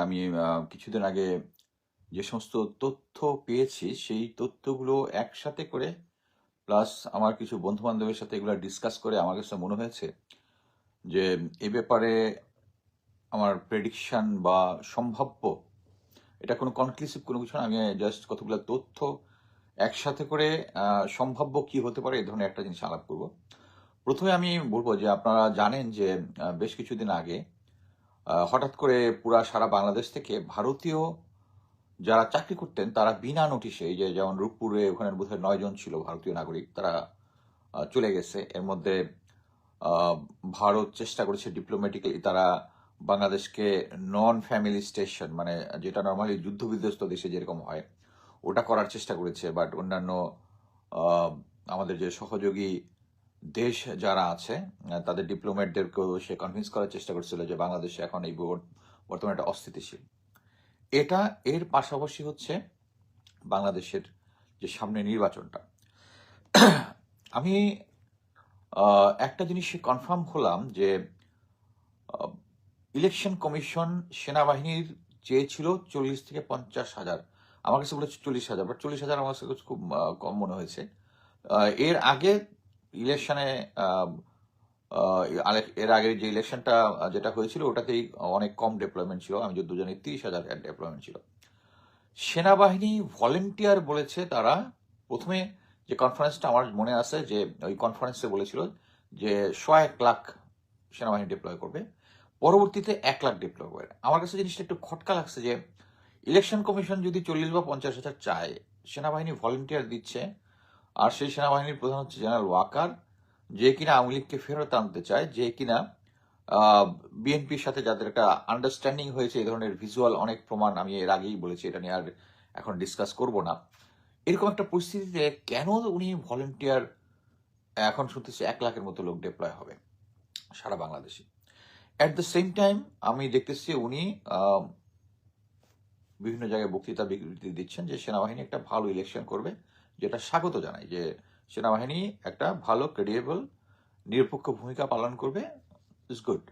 আমি কিছুদিন আগে যে সমস্ত তথ্য পেয়েছি সেই তথ্যগুলো একসাথে করে প্লাস আমার কিছু বন্ধু বান্ধবের সাথে এগুলো ডিসকাস করে আমার কাছে মনে হয়েছে যে এ ব্যাপারে আমার প্রেডিকশন বা সম্ভাব্য এটা কোনো কনক্লুসিভ কোনো কিছু না। আমি জাস্ট কতগুলো তথ্য একসাথে করে সম্ভাব্য কি হতে পারে এই ধরনের একটা জিনিস আলাপ করব। প্রথমে আমি বলবো যে আপনারা জানেন যে বেশ কিছুদিন আগে হঠাৎ করে পুরা সারা বাংলাদেশ থেকে ভারতীয় যারা চাকরি করতেন তারা বিনা নোটিশে, এই যে যেমন রূপপুরে ওখানে বোধহয় 9 জন ছিল ভারতীয় নাগরিক, তারা চলে গেছে। এর মধ্যে আহ, ভারত চেষ্টা করেছে ডিপ্লোম্যাটিক্যালি, তারা বাংলাদেশকে নন ফ্যামিলি স্টেশন, মানে যেটা নর্মালি যুদ্ধ বিধ্বস্ত দেশে যেরকম হয় ওটা করার চেষ্টা করেছে। বাট অন্যান্য আহ, আমাদের যে সহযোগী দেশ যারা আছে তাদের ডিপ্লোম্যাটদেরকেও সে কনভিন্স করার চেষ্টা করছিল যে বাংলাদেশে এখন এই বর্তমানে একটা অস্থিতিশীল। এটা এর পাশাপাশি হচ্ছে বাংলাদেশের যে সামনে নির্বাচনটা। আমি একটা জিনিস কনফার্ম হলাম যে ইলেকশন কমিশন সেনাবাহিনীর চেয়েছিল 40 থেকে 50 হাজার, আমার কাছে বলেছে 40 হাজার, বাট 40 হাজার আমার কাছে খুব কম মনে হয়েছে। এর আগে ইলেকশনে এর আগে যে ইলেকশনটা যেটা হয়েছিল ওটাতেই অনেক কম ডেপ্লয়মেন্ট ছিল, আমি যদ্দূর জানি 30 হাজার ডেপ্লয়মেন্ট ছিল। সেনাবাহিনী ভলেন্টিয়ার বলেছে তারা প্রথমে, যে কনফারেন্সটা আমার মনে আছে যে ওই কনফারেন্সে বলেছিল যে 1,100,000 সেনাবাহিনী ডিপ্লয় করবে, পরবর্তীতে 1 লাখ ডিপ্লয় করবে। আমার কাছে জিনিসটা একটু খটকা লাগছে যে ইলেকশন কমিশন যদি 40 বা 50 হাজার চায়, সেনাবাহিনী ভলেন্টিয়ার দিচ্ছে, আর সেই সেনাবাহিনীর প্রধান হচ্ছে জেনারেল ওয়াকার, যে কিনা আওয়ামী লীগকে ফেরত আনতে চায়, যে কিনা বিএনপির সাথে যাদের একটা আন্ডারস্ট্যান্ডিং হয়েছে, এই ধরনের ভিজুয়াল অনেক প্রমাণ আমি এর আগেই বলেছি, এটা নিয়ে আর এখন ডিসকাস করব না। এরকম একটা পরিস্থিতিতে কেন উনি ভলেন্টিয়ার, এখন শুনতেছি 1 লাখের মতো লোক ডিপ্লয় হবে সারা বাংলাদেশে। অ্যাট দ্য সেম টাইম আমি দেখতেছি উনি বিভিন্ন জায়গায় বক্তৃতা বিবৃতি দিচ্ছেন যে সেনাবাহিনী একটা ভালো ইলেকশন করবে, যেটা স্বাগত জানাই, যে সেনাবাহিনী একটা ভালো ক্রেডিবল নিরপেক্ষ ভূমিকা পালন করবে, is good.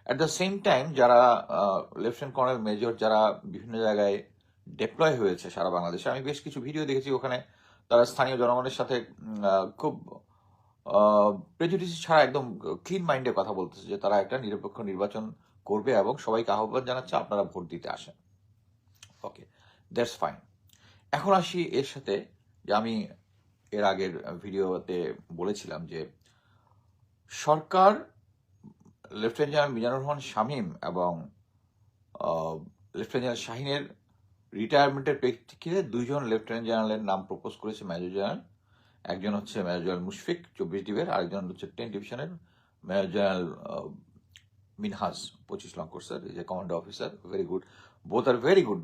At the same time যারা লেফটেন্যান্ট কর্নেল মেজর যারা বিভিন্ন জায়গায় ডেপ্লয় হয়েছে সারা বাংলাদেশে, আমি বেশ কিছু ভিডিও দেখেছি, ওখানে তারা স্থানীয় জনগণের সাথে খুব প্রেজুডিস ছাড়া একদম ক্লিন মাইন্ডে কথা বলতেছে যে তারা একটা নিরপেক্ষ নির্বাচন করবে এবং সবাইকে আহ্বান জানাচ্ছে আপনারা ভোট দিতে আসেন। ওকে, দ্যাটস ফাইন। এখন আসি এর সাথে, যে আমি এর আগের ভিডিওতে বলেছিলাম যে সরকার লেফটেন্যান্ট জেনারেল মিজানুর রহমান শামীম এবং লেফটেন্যান্ট জেনারেল শাহিনের রিটায়ারমেন্টের প্রেক্ষিতে 2 জন লেফটেন্যান্ট জেনারেলের নাম প্রপোজ করেছে মেজর জেনারেল। একজন হচ্ছে মেজর জেনারেল মুশফিক 24 ডিভির, আরেকজন হচ্ছে 10 ডিভিশনের মেজর জেনারেল মিনহাজ 25 লং কোর্সের, যে commando officer, very good, both are very good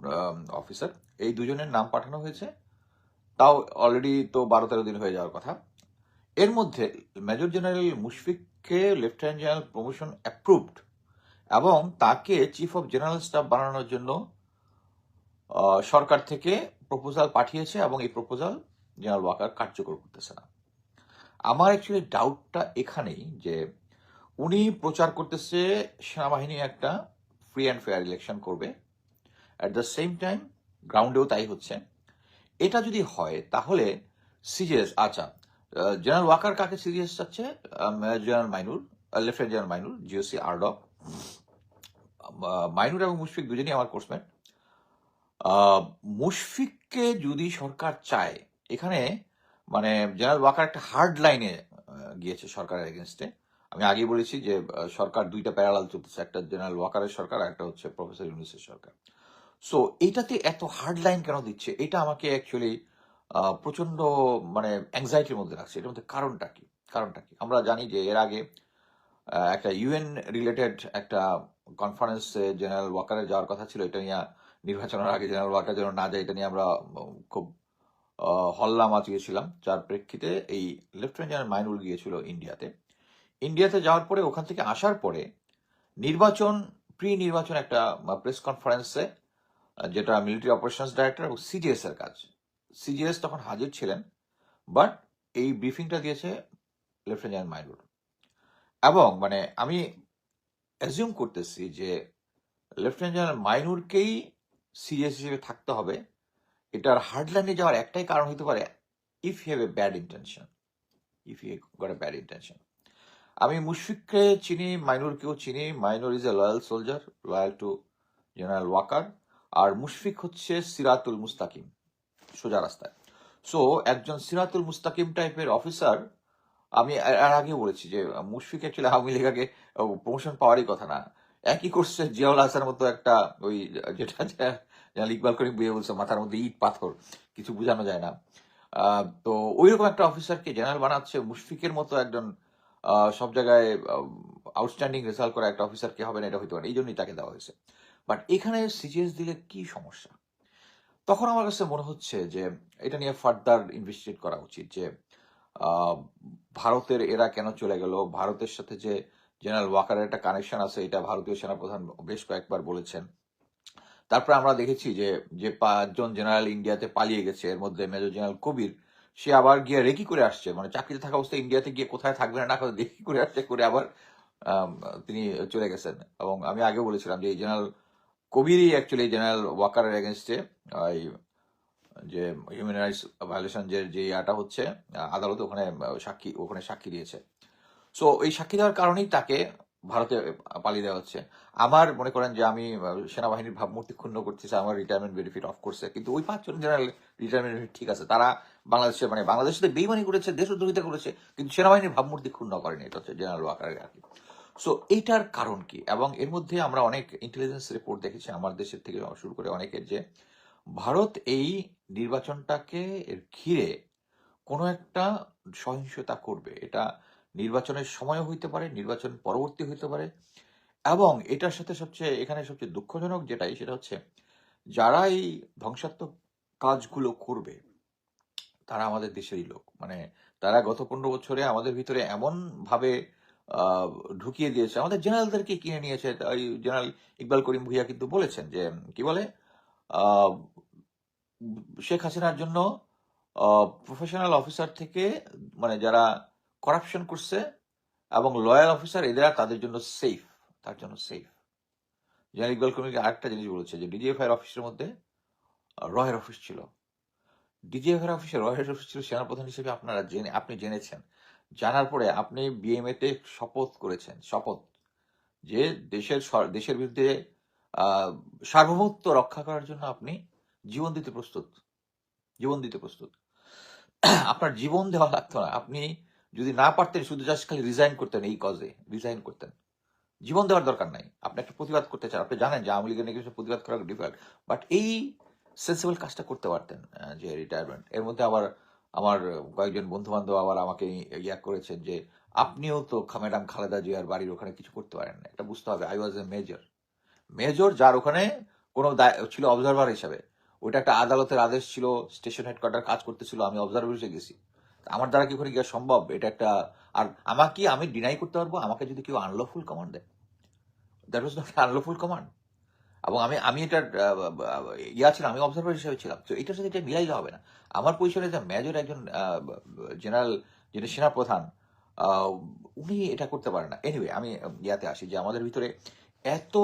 officer. এই 2 জনের নাম পাঠানো হয়েছে, তাও অলরেডি তো 12-13 দিন হয়ে যাওয়ার কথা। এর মধ্যে মেজর জেনারেল মুশফিককে লেফটেন্যান্ট জেনারেল প্রমোশন অ্যাপ্রুভড এবং তাকে চিফ অফ জেনারেল স্টাফ বানানোর জন্য সরকার থেকে প্রপোজাল পাঠিয়েছে, এবং এই প্রপোজাল জেনারেল ওয়াকার কার্যকর করতেছে না। আমার অ্যাকচুয়ালি ডাউটটা এখানেই যে উনি প্রচার করতেছে সেনাবাহিনী একটা ফ্রি অ্যান্ড ফেয়ার ইলেকশন করবে, অ্যাট দ্য সেম টাইম গ্রাউন্ডেও তাই হচ্ছে। এটা যদি হয় তাহলে সিজিএস, আচ্ছা, জেনারেল ওয়াকার কাকে সিজিএস চাচ্ছে? General Mainur, lieutenant general Mainur, GOC ARTDOC. Mainur এবং মুশফিক দুজনই আমার কোর্সমেট। মুশফিককে যদি সরকার চায়, এখানে মানে জেনারেল ওয়াকার একটা হার্ড লাইনে গিয়েছে সরকারের এগেনস্টে। আমি আগেই বলেছি যে সরকার দুইটা প্যারালাল চলতেছে, একটা জেনারেল ওয়াকারের সরকার আর একটা হচ্ছে প্রফেসর ইউনূসের সরকার। সো এইটাতে এত হার্ড লাইন কেন দিচ্ছে, এটা আমাকে অ্যাকচুয়ালি প্রচন্ড মানে অ্যাংজাইটির মধ্যে রাখছে। এটার মধ্যে কারণটা কি আমরা জানি যে এর আগে একটা ইউএন রিলেটেড একটা কনফারেন্সে জেনারেল ওয়াকারের যাওয়ার কথা ছিল, এটা নিয়ে নির্বাচনের আগে জেনারেল ওয়াকার যেন না যায়, এটা নিয়ে আমরা খুব হল্লা মাচিয়েছিলাম, যার প্রেক্ষিতে এই লেফটেন্যান্ট জেনারেল মাইনুল গিয়েছিল ইন্ডিয়াতে যাওয়ার পরে ওখান থেকে আসার পরে প্রি নির্বাচন একটা প্রেস কনফারেন্সে, যেটা মিলিটারি অপারেশনস ডাইরেক্টর এবং সিজিএস এর কাজ, সিজিএস তখন হাজির ছিলেন, বাট এই ব্রিফিংটা দিয়েছে লেফটেন্যান্ট জেনারেল মাইনুল। এবং মানে আমি অ্যাজিউম করতেছি যে লেফটেন্যান্ট জেনারেল মাইনুরকেই সিরিয়াস হিসেবে থাকতে হবে। এটার হার্ডলাইনে যাওয়ার একটাই কারণ হতে পারে, if you have a bad intention, if you got a bad intention. আমি মুশফিককে চিনি, মাইনুরকেও চিনি। Mainur is a loyal soldier, loyal to general Waker. আর মুশফিক হচ্ছে সিরাতুল মুস্তাকিম, সোজা রাস্তায়। সো একজন সিরাতুল মুস্তাকিম টাইপের অফিসার, আমি এর আগেও বলেছি যে মুশফিক অ্যাকচুয়ালি আওয়ামী লীগ আগে প্রমোশন পাওয়ারই কথা না, একই করছে জিয়াউল হাসানের মতো একটা, ওই যেটা জেনারেল ইকবাল করিম বুঝে বলছে মাথার মধ্যে ইট পাথর, কিছু বোঝানো যায় না। তো ওইরকম একটা অফিসারকে জেনারেল বানাচ্ছে। মুশফিকের মতো একজন সব জায়গায় আউটস্ট্যান্ডিং রেজাল্ট করা একটা অফিসারকে হবে না, এটা হইতে পারে, এই জন্যই তাকে দেওয়া হয়েছে। বাট এখানে সিজিএস দিলে কি সমস্যা? তখন আমার কাছে মনে হচ্ছে যে এটা নিয়ে ফার্দার ইনভেস্টিগেট করা উচিত, যে আহ, ভারতের এরা কেন চলে গেল। ভারতের সাথে যে জেনারেল ওয়াকারের একটা কানেকশন আছে, এটা ভারতীয় সেনাপ্রধান বেশ কয়েকবার বলেছেন। তারপরে আমরা দেখেছি যে যে 5 জন জেনারেল ইন্ডিয়াতে পালিয়ে গেছে, এর মধ্যে মেজর জেনারেল কবির, সে আবার গিয়ে রেকি করে আসছে, মানে চাকরিতে থাকা অবস্থায় ইন্ডিয়াতে গিয়ে কোথায় থাকবে না করে রেকি করে আসছে, করে আবার আম, তিনি চলে গেছেন। এবং আমি আগে বলেছিলাম যে এই জেনারেল কবিরই অ্যাকচুয়ালি জেনারেল ওয়াকারের এগেনস্টে ওই যে হিউম্যান রাইটস ভায়োলেশন যে ইয়াটা হচ্ছে, আদালত ওখানে সাক্ষী দিয়েছে। সো এই সাক্ষী দেওয়ার কারণেই তাকে ভারতে পালিয়ে দেওয়া হচ্ছে। আমার মনে করেন যে আমি সেনাবাহিনীর ভাবমূর্তি ক্ষুণ্ণ করতেছে, আমার রিটায়ারমেন্ট বেনিফিট অফ করছে, কিন্তু ওই 5 জন জেনারেল রিটায়ারমেন্ট বেনিফিট ঠিক আছে, তারা বাংলাদেশে মানে বাংলাদেশের সাথে বেইমানি করেছে, দেশদ্রোহিতা করেছে, কিন্তু সেনাবাহিনীর ভাবমূর্তি ক্ষুণ্ণ করেনি। এটা হচ্ছে জেনারেল ওয়াকারের আর কি। সো এইটার কারণ কি? এবং এর মধ্যে আমরা অনেক ইন্টেলিজেন্স রিপোর্ট দেখেছি আমার দেশের থেকে শুরু করে অনেকের, যে ভারত এই নির্বাচনটাকে ঘিরে কোনো একটা সহিংসতা করবে। এটা নির্বাচনের সময়ও হইতে পারে, নির্বাচন পরবর্তী হইতে পারে। এবং এটার সাথে এখানে সবচেয়ে দুঃখজনক যেটাই, সেটা হচ্ছে যারা এই ধ্বংসাত্মক কাজগুলো করবে তারা আমাদের দেশেরই লোক। মানে তারা গত 15 বছরে আমাদের ভিতরে এমন ভাবে আহ, ঢুকিয়ে দিয়েছে, আমাদের জেনারেলদেরকে কিনে নিয়েছে। এই জেনারেল ইকবাল করিম ভুইয়া কিন্তু বলেছেন যে কি বলে, আহ, শেখ হাসিনার জন্য প্রফেশনাল অফিসার থেকে, মানে যারা করাপশন করছে এবং লয়াল অফিসার, এরা তাদের জন্য সেফ, তার জন্য সেফ। জেনারেল ইকবাল করিমকে আরেকটা জিনিস বলেছে যে ডিজিএফআই এর অফিসের মধ্যে রয়ের অফিস ছিল। ডিজিএফআই এর অফিসে রয়ের অফিস ছিল সেনাপ্রধান হিসেবে আপনি জেনেছেন। জানার পরে আপনি বিএমএ তে শপথ করেছেন, শপথ, যে দেশের বিরুদ্ধে আহ, সার্বভৌমত্ব রক্ষা করার জন্য আপনি জীবন দিতে প্রস্তুত, জীবন দিতে প্রস্তুত। আপনার জীবন দেওয়া লাগতো না, আপনি যদি না পারতেন শুধু জাস্ট খালি রিজাইন করতেন, এই কজে রিজাইন করতেন, জীবন দেওয়ার দরকার নাই। আপনি একটা প্রতিবাদ করতে চান, আপনি জানেন যে আওয়ামী লীগের নাকি প্রতিবাদ করা ডিফিকাল্ট, বাট এই সেন্সিবল কাজটা করতে পারতেন, যে রিটায়ারমেন্ট। এর মধ্যে আবার আমার কয়েকজন বন্ধু বান্ধব আবার আমাকে ইয়া করেছেন যে আপনিও তো ম্যাডাম খালেদা জিয়ার বাড়ির ওখানে কিছু করতে পারেন না। এটা বুঝতে হবে, I was a major, major যার ওখানে কোনো ছিল অবজারভার হিসাবে। ওইটা একটা আদালতের আদেশ ছিল, স্টেশন হেডকোয়ার্টার কাজ করতেছিল, আমি অবজারভার হিসেবে গেছি। আমার দ্বারা কি ওখানে গিয়ে সম্ভব? এটা একটা, আর আমি ডিনাই করতে পারবো আমাকে যদি কেউ আনলফুল কমান্ড দেয়? That was not unlawful command. এবং আমি এটার ছিলাম, আমি অবজারভার হিসেবে ছিলাম। তো এটার সাথে এটা মিলাইলে হবে না। আমার পরিচয় যে মেজর একজন জেনারেল, যিনি সেনাপ্রধান, আহ, উনি এটা করতে পারেন না। এনিওয়ে, আমি ইয়াতে আসি যে আমাদের ভিতরে এত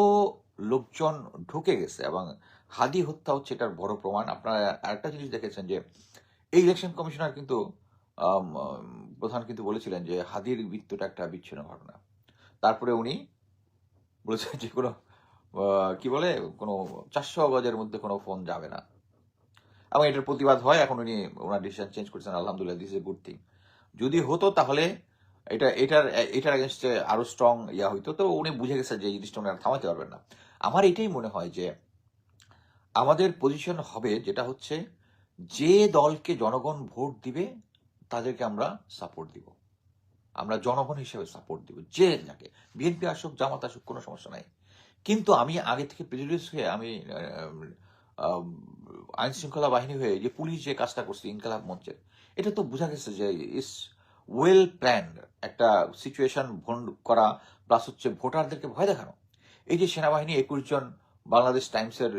লোকজন ঢুকে গেছে, এবং হাদি হত্যা হচ্ছে এটার বড় প্রমাণ। আপনারা আরেকটা জিনিস দেখেছেন যে এই ইলেকশন কমিশনার কিন্তু প্রধান কিন্তু বলেছিলেন যে হাদির মৃত্যুটা একটা বিচ্ছিন্ন ঘটনা। তারপরে উনি বলেছেন যে কোনো কি বলে, কোনো 400 গজের মধ্যে কোনো ফোন যাবে না। এবং এটার প্রতিবাদ হয়, এখন উনি ওনার ডিসিশন চেঞ্জ করেছেন, আলহামদুলিল্লাহ, this is a good thing. যদি হতো তাহলে এটার এগেনস্টে আরো স্ট্রং ইয়া হইতো। তো উনি বুঝে গেছে যে এই জিনিসটা উনি আর থামাতে পারবেন না। আমার এটাই মনে হয় যে আমাদের পজিশন হবে যেটা হচ্ছে, যে দলকে জনগণ ভোট দিবে তাদেরকে আমরা সাপোর্ট দিব, আমরা জনগণ হিসেবে সাপোর্ট দিব, যে যাকে, বিএনপি আসুক জামাত আসুক কোনো সমস্যা নাই। কিন্তু আমি আগে থেকে প্রেজুডিস হয়ে আমি আইন শৃঙ্খলা বাহিনী হয়ে যে পুলিশ যে কাজটা করছে ইনকালাব মঞ্চের, এটা তো বোঝা গেছে যে ইস ওয়েল প্ল্যান্ড একটা সিচুয়েশন করা, প্লাস হচ্ছে ভোটারদেরকে ভয় দেখানো। এই যে সেনাবাহিনী 21 জন বাংলাদেশ টাইমসের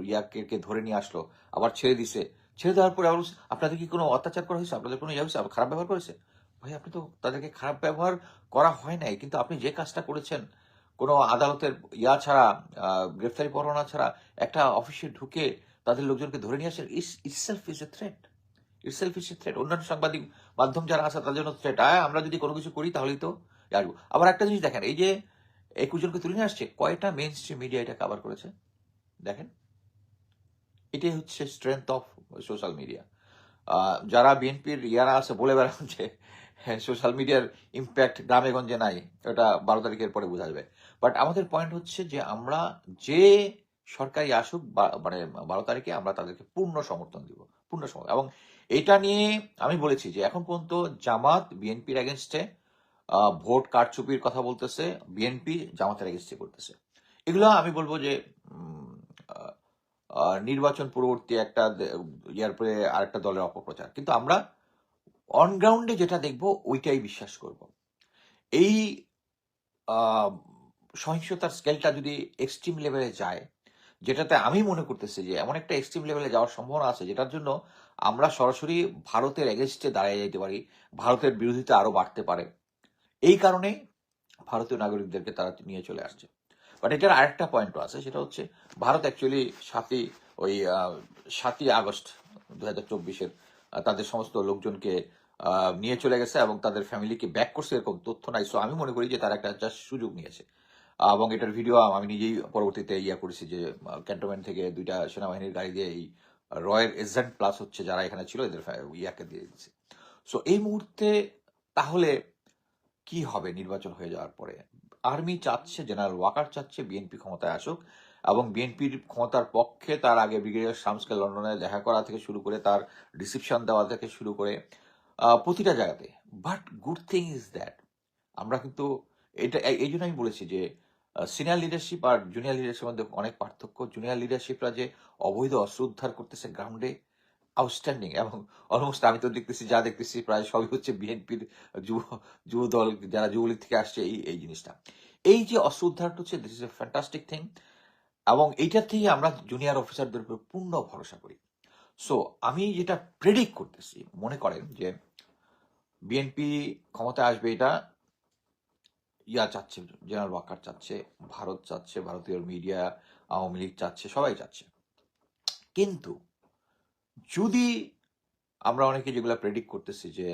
ইয়াকে ধরে নিয়ে আসলো, আবার ছেড়ে দিছে, ছেড়ে দেওয়ার পরে আবার আপনাদের কি কোনো অত্যাচার করা হয়েছে, আপনাদের কোনো ইয়ে হয়েছে, আবার খারাপ ব্যবহার করেছে? ভাই, আপনি তো তাদেরকে খারাপ ব্যবহার করা হয় নাই, কিন্তু আপনি যে কাজটা করেছেন কোনো আদালতের ছাড়া, গ্রেফতারি পরোয়ানা ছাড়া একটা অফিসে ঢুকে তাদের লোকজনকে ধরে নিয়ে আসেন, itself is a threat. Itself is a threat. অন্যান্য সাংবাদিক মাধ্যম যারা আছে তাদের জন্য থ্রেট। আমরা যদি কোনো কিছু করি তাহলেই তো আসবো। আবার একটা জিনিস দেখেন, এই যে 21 জনকে তুলে নিয়ে আসছে, কয়টা মেইন স্ট্রিম মিডিয়া এটা কভার করেছে দেখেন। এটাই হচ্ছে স্ট্রেংথ অফ সোশ্যাল মিডিয়া। যারা বিএনপির ইয়ারা আছে বলে বেড়ান যে সোশ্যাল মিডিয়ার ইম্প্যাক্ট গ্রামে গঞ্জে নাই, ওটা 12 তারিখের পরে বোঝা যাবে। বাট আমাদের পয়েন্ট হচ্ছে যে আমরা যে সরকারি আসুক মানে 12 তারিখে আমরা তাদেরকে পূর্ণ সমর্থন দিব, পূর্ণ সমর্থন। এবং এটা নিয়ে আমি বলেছি যে এখন পর্যন্ত জামাত বিএনপির এগেনস্টে ভোট কারচুপির কথা বলতেছে, বিএনপি জামাতের এগেনস্টে করতেছে। এগুলো আমি বলবো যে নির্বাচন পূর্ববর্তী একটা ইয়ার পরে আরেকটা দলের অপপ্রচার। কিন্তু আমরা অন গ্রাউন্ডে যেটা দেখব ওইটাই বিশ্বাস করব। এই সহিংসতার স্কেলটা যদি এক্সট্রিম লেভেলে যায়, যেটাতে আমি মনে করতেছি যে এমন একটা এক্সট্রিম লেভেলে যাওয়ার সম্ভাবনা আছে, যেটার জন্য আমরা সরাসরি ভারতের এগেনস্টে দাঁড়িয়ে যেতে পারি, ভারতের বিরোধিতা আরো বাড়তে পারে। এই কারণে ভারতীয় নাগরিকদেরকে তারা নিয়ে চলে আসছে। বাট এটার আরেকটা পয়েন্টও আছে, সেটা হচ্ছে ভারত অ্যাকচুয়ালি 7ই আগস্ট 2024 তাদের সমস্ত লোকজনকে নিয়ে চলে গেছে এবং তাদের ফ্যামিলিকে ব্যাক করছে, এরকম তথ্য নাই। সো আমি মনে করি যে তারা একটা জাস্ট সুযোগ নিয়েছে। এবং এটার ভিডিও আমি নিজেই পরবর্তীতে করেছি যে ক্যান্টনমেন্ট থেকে 2টা সেনাবাহিনীর গাড়ি দিয়ে এই রয়ের এজেন্ট প্লাস হচ্ছে যারা এখানে ছিল এদের ইয়াকে দিয়ে দিচ্ছে। সো এই মুহূর্তে তাহলে কি হবে নির্বাচন হয়ে যাওয়ার পরে? আর্মি চাচ্ছে, জেনারেল ওয়াকার চাচ্ছে বিএনপি ক্ষমতায় আসুক, এবং বিএনপির ক্ষমতার পক্ষে তার আগে ব্রিগেডিয়ার শামসকে লন্ডনে দেখা করা থেকে শুরু করে তার রিসিপশন দেওয়া থেকে শুরু করে প্রতিটা জায়গাতে। But good thing is that আমরা কিন্তু এটা এই জন্য আমি বলেছি যে সিনিয়র লিডারশিপ আর জুনিয়র লিডারশিপের মধ্যে অনেক পার্থক্য। জুনিয়র লিডারশিপরা যে অবৈধ অস্ত্র উদ্ধার করতেছে গ্রাউন্ডে, আউটস্ট্যান্ডিং। এবং অলমোস্ট আমি তো দেখতেছি প্রায় সবই হচ্ছে বিএনপির যুব যুব দল, যারা যুবলীগ থেকে আসছে এই জিনিসটা। এই যে অস্ত্র উদ্ধারটা হচ্ছে, this is a fantastic thing. এবং এইটার থেকে আমরা জুনিয়র অফিসারদের উপর পূর্ণ ভরসা করি। সো আমি যেটা প্রেডিক্ট করতেছি, মনে করেন যে বিএনপি ক্ষমতায় আসবে, এটা চাচ্ছে, জেনারেল ওয়াকার চাচ্ছে, ভারত চাচ্ছে, ভারতীয় মিডিয়া, আওয়ামী লীগ চাচ্ছে, সবাই চাচ্ছে। কিন্তু যদি আমরা অনেকে যেগুলো প্রেডিক্ট করতেছি যে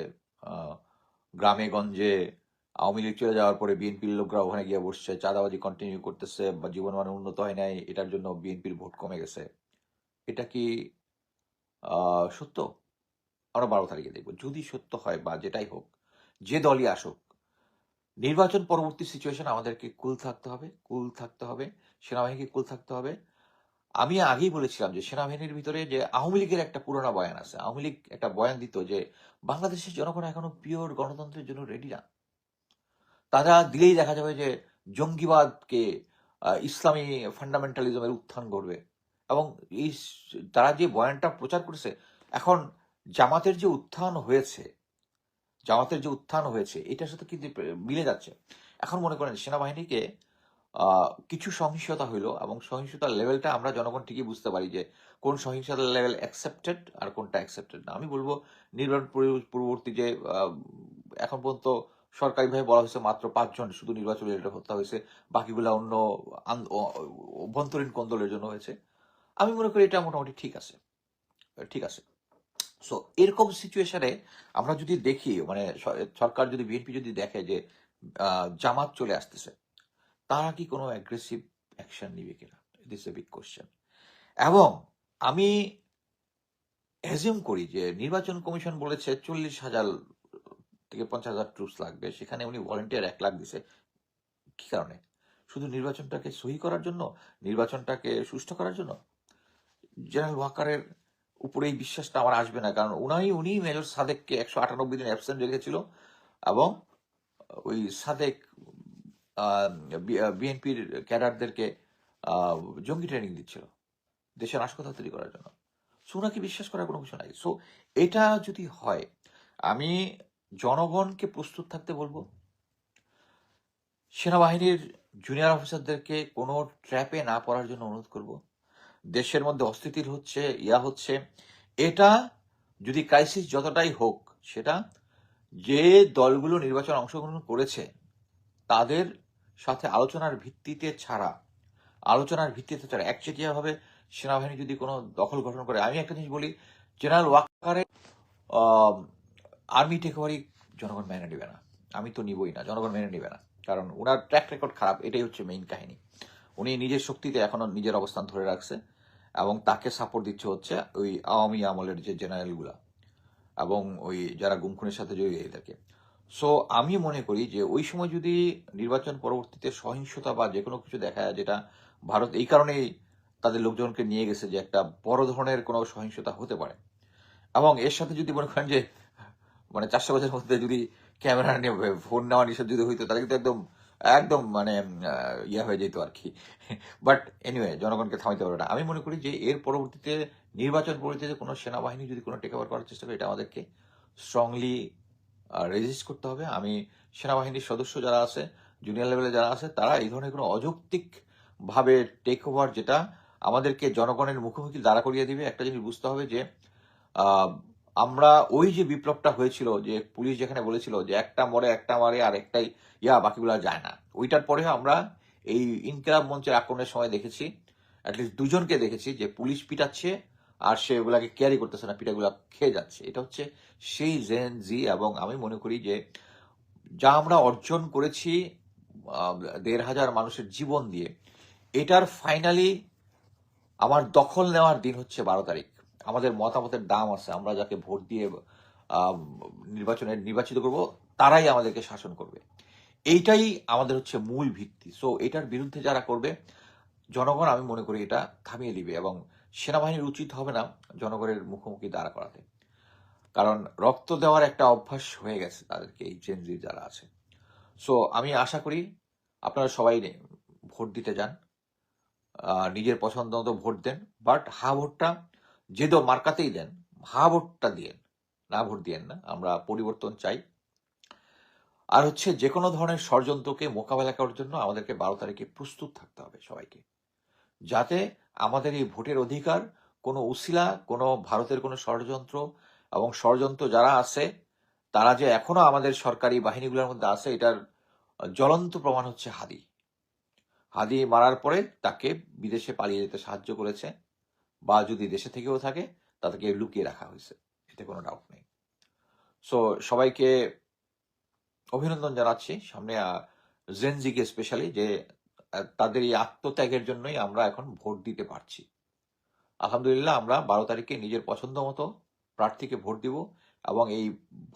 গ্রামে গঞ্জে আওয়ামী লীগ চলে যাওয়ার পরে বিএনপির লোকরা ওখানে গিয়ে বসছে, চাঁদাবাজি কন্টিনিউ করতেছে, বা জীবনমান উন্নত হয় নাই, এটার জন্য বিএনপির ভোট কমে গেছে, এটা কি সত্য? আমরা 12 তারিখে দেখবো। যদি সত্য হয় বা যেটাই হোক, যে দলই আসুক, নির্বাচন পরবর্তী সিচুয়েশন আমাদেরকে কুল থাকতে হবে, সেনাবাহিনীকে কুল থাকতে হবে। আমি আগেই বলেছিলাম যে সেনাবাহিনীর ভিতরে যে আওয়ামী লীগের একটা পুরোনো বয়ান আছে। আওয়ামী লীগ একটা বয়ান দিত যে বাংলাদেশের জনগণ এখনো পিওর গণতন্ত্রের জন্য রেডি না। তারা দিলেই দেখা যাবে যে জঙ্গিবাদকে, ইসলামী ফান্ডামেন্টালিজমের উত্থান ঘটবে। এবং এই তারা যে বয়ানটা প্রচার করেছে, এখন জামাতের যে উত্থান হয়েছে এটার সাথে কিন্তু মিলে যাচ্ছে। এখন মনে করেন সেনাবাহিনীকে কিছু সহিংসতা হইলো, এবং সহিংসতার লেভেলটা আমরা জনগণ ঠিকই বুঝতে পারি যে কোন সহিংসতার লেভেল অ্যাকসেপ্টেড আর কোনটা অ্যাকসেপ্টেড না। আমি বলবো নির্বাচন পূর্ববর্তী যে এখন পর্যন্ত সরকারিভাবে বলা হয়েছে মাত্র 5 জন শুধু নির্বাচন রিলেটেড হত্যা হয়েছে, বাকিগুলা অন্য অভ্যন্তরীণ কোন্দলের জন্য হয়েছে। আমি মনে করি এটা মোটামুটি ঠিক আছে। সো এরকম সিচুয়েশনে আমরা যদি দেখি, মানে সরকার যদি, বিএনপি যদি দেখে যে জামাত চলে আসতেছে, তারা কি কোনো অ্যাগ্রেসিভ অ্যাকশন নিবে কিনা, দিস এ বিগ কোশ্চেন। এবং আমি অ্যাজিউম করি যে নির্বাচন কমিশন বলেছে 40,000 থেকে 50,000 ট্রুপস লাগবে, সেখানে উনি ভলেন্টিয়ার 1 লাখ দিছে। কি কারণে? শুধু নির্বাচনটাকে সহি করার জন্য, নির্বাচনটাকে সুষ্ঠু করার জন্য? জেনারেল ওয়াকারের উপরে এই বিশ্বাসটা আমার আসবে না, কারণ উনি মেজর সাদেককে 198 দিন অ্যাবসেন্ট রেখেছিল, এবং ওই সাদেক বিএনপির ক্যাডারদেরকে জঙ্গি ট্রেনিং দিচ্ছিল দেশের নাশকতা তৈরি করার জন্য। সো ওনাকে বিশ্বাস করার কোনো কিছু নাই। সো এটা যদি হয়, আমি জনগণকে প্রস্তুত থাকতে বলবো, সেনাবাহিনীর জুনিয়র অফিসারদেরকে কোনো ট্র্যাপে না পড়ার জন্য অনুরোধ করব। দেশের মধ্যে অস্থিতির হচ্ছে, এটা যদি ক্রাইসিস যতটাই হোক, সেটা যে দলগুলো নির্বাচন অংশগ্রহণ করেছে তাদের সাথে আলোচনার ভিত্তিতে ছাড়া একচেটিয়াভাবে সেনাবাহিনী যদি কোনো দখল গঠন করে, আমি একটা জিনিস বলি, জেনারেল ওয়াকারের আর্মি টেক ওভারই জনগণ মেনে নেবে না। আমি তো নিবই না, জনগণ মেনে নেবে না, কারণ ওনার ট্র্যাক রেকর্ড খারাপ, এটাই হচ্ছে মেইন কাহিনী। উনি নিজের শক্তিতে এখনো নিজের অবস্থান ধরে রাখছে, এবং তাকে সাপোর্ট দিচ্ছে হচ্ছে ওই আওয়ামী আমলের যে জেনারেলগুলা এবং ওই যারা গুমখুনের সাথে জড়িয়ে থাকে। সো আমি মনে করি যে ওই সময় যদি নির্বাচন পরবর্তীতে সহিংসতা বা যে কোনো কিছু দেখা যায়, যেটা ভারত এই কারণেই তাদের লোকজনকে নিয়ে গেছে যে একটা বড় ধরনের কোনো সহিংসতা হতে পারে, এবং এর সাথে যদি মনে করেন যে মানে 400 বছরের মধ্যে যদি ক্যামেরা নিয়ে ফোন নেওয়া নিষেধ যদি হইতো, তাহলে কিন্তু একদম একদম মানে ইয়ে হয়ে যেত আর কি। বাট এনিওয়ে, জনগণকে থামাইতে পারবে না। আমি মনে করি যে এর পরবর্তীতে নির্বাচন পরবর্তীতে কোনো সেনাবাহিনী যদি কোনো টেক ওভার করার চেষ্টা করে, এটা আমাদেরকে স্ট্রংলি রেজিস্ট করতে হবে। আমি সেনাবাহিনীর সদস্য যারা আছে, জুনিয়র লেভেলে যারা আছে, তারা এই ধরনের কোনো অযৌক্তিক ভাবে টেক ওভার, যেটা আমাদেরকে জনগণের মুখোমুখি দাঁড়া করিয়ে দিবে। একটা জিনিস বুঝতে হবে যে আমরা ওই যে বিপ্লবটা হয়েছিল, যে পুলিশ যেখানে বলেছিল যে একটা মরে একটা মারে আর একটাই বাকিগুলো যায় না, ওইটার পরে আমরা এই ইনকিলাব মঞ্চের আক্রমণের সময় দেখেছি অ্যাটলিস্ট দুজনকে দেখেছি যে পুলিশ পিটাচ্ছে আর সে ওগুলাকে ক্যারি করতেছে না, পিটাগুলা খেয়ে যাচ্ছে। এটা হচ্ছে সেই জেন জি। এবং আমি মনে করি যে যা আমরা অর্জন করেছি 1,500 মানুষের জীবন দিয়ে, এটার ফাইনালি আমার দখল নেওয়ার দিন হচ্ছে 12 তারিখ। আমাদের মতামতের দাম আছে, আমরা যাকে ভোট দিয়ে নির্বাচিত করব, তারাই আমাদেরকে শাসন করবে। এইটাই আমাদের হচ্ছে মূল ভিত্তি। সো এটার বিরুদ্ধে যারা করবে, জনগণ আমি মনে করি এটা থামিয়ে দিবে, এবং সেনাবাহিনীর উচিত হবে না জনগণের মুখোমুখি দাঁড়া করাতে, কারণ রক্ত দেওয়ার একটা অভ্যাস হয়ে গেছে তাদেরকে, এই জেনজি যারা আছে। সো আমি আশা করি আপনারা সবাই ভোট দিতে যান, নিজের পছন্দ মতো ভোট দেন, বাট হা ভোটটা যে মার্কাতেই দেন, হা ভোটটা দিয়েন, না ভোট দিয়েন না। আমরা পরিবর্তন চাই। আর হচ্ছে যে কোনো ধরনের ষড়যন্ত্রকে মোকাবেলা করার জন্য আমাদেরকে 12 তারিখে প্রস্তুত থাকতে হবে সবাইকে, যাতে আমাদের এই ভোটের অধিকার কোনো উসিলা, কোনো ভারতের কোনো ষড়যন্ত্র, এবং ষড়যন্ত্র যারা আছে তারা যে এখনো আমাদের সরকারি বাহিনীগুলোর মধ্যে আছে, এটার জ্বলন্ত প্রমাণ হচ্ছে হাদি। হাদি মারার পরে তাকে বিদেশে পালিয়ে যেতে সাহায্য করেছে, বা যদি দেশে থেকেও থাকে তাদেরকে লুকিয়ে রাখা হয়েছে, এতে কোনো ডাউট নেই। সো সবাইকে অভিনন্দন জানাচ্ছি সামনে জেনজিকে স্পেশালি, যে তাদের এই আত্মত্যাগের জন্যই আমরা এখন ভোট দিতে পারছি। আলহামদুলিল্লাহ, আমরা 12 তারিখে নিজের পছন্দ মতো প্রার্থীকে ভোট দিব, এবং এই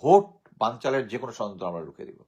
ভোট বানচালের যে কোনো ষড়যন্ত্র আমরা রুখে দিব।